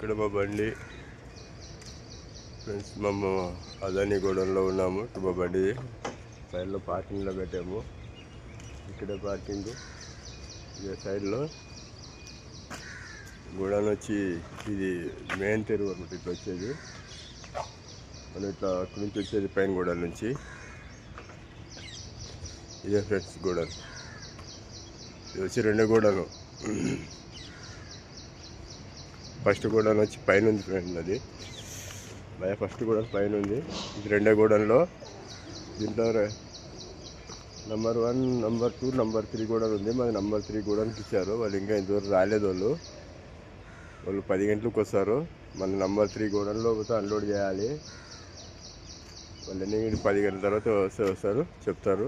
ఇక్కడ మా బండి ఫ్రెండ్స్, మేము అదాని గోడౌన్లో ఉన్నాము. మా బండి సైడ్లో పార్కింగ్లో పెట్టాము. ఇక్కడే పార్కింగ్. ఇదే సైడ్లో గోడౌన్ వచ్చి ఇది మెయిన్ తెరువు అనమాట. ఇట్లా వచ్చేది మనం ఇట్లా అక్కడి నుంచి వచ్చేది పైన గోడౌన్ నుంచి. ఇదే ఫ్రెండ్స్ గోడౌన్. ఇది వచ్చి రెండో గోడౌన్. ఫస్ట్ గోడౌన్ వచ్చి పైన ఉంది ఫ్రెండ్. అది ఫస్ట్ గోడౌన్ పైన ఉంది. ఇది రెండో గోడౌన్లో. దీంట్లో నెంబర్ 1, నెంబర్ 2, నెంబర్ 3 గోడౌన్ ఉంది. మాది నెంబర్ 3 గోడౌన్కి ఇచ్చారు. వాళ్ళు ఇంకా ఇంతవరకు రాలేదు. వాళ్ళు 10 గంటలకు వస్తారు. మన నెంబర్ 3 గోడౌన్లో అన్లోడ్ చేయాలి. వాళ్ళని 10 గంటల తర్వాత వస్తారు, చెప్తారు.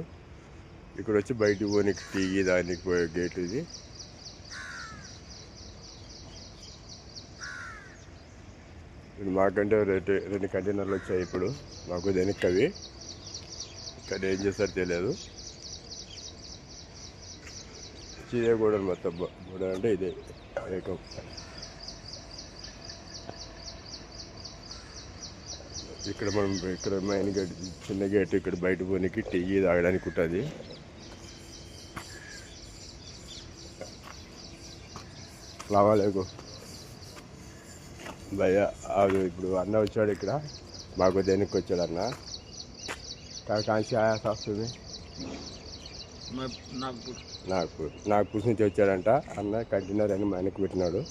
ఇక్కడ వచ్చి బయటికి పోనీకి టీగి దానికి పోయే గేట్ ఇది. ఇప్పుడు మాకంటే 2 కంటైనర్లు వచ్చాయి. ఇప్పుడు మాకు దేనికి అవి ఇక్కడ ఏం చేస్తారో తెలియదు. ఇదే గోడౌన్ మొత్తం. గోడౌన్ అంటే ఇదే ఏకం. ఇక్కడ మనం మెయిన్ గేట్, చిన్న గేట్. ఇక్కడ బయట పోనీకి టీ తాగడానికి ఉంటుంది. లావాలేకు భయ్య. ఇప్పుడు అన్న వచ్చాడు ఇక్కడ. మాకు దేనికి వచ్చాడు అన్న. కాంచి ఆయా సాస్తుంది నాగపూర్ నుంచి వచ్చాడంట అన్న. కంటైనర్ అని మా ఆయనకు పెట్టినాడు.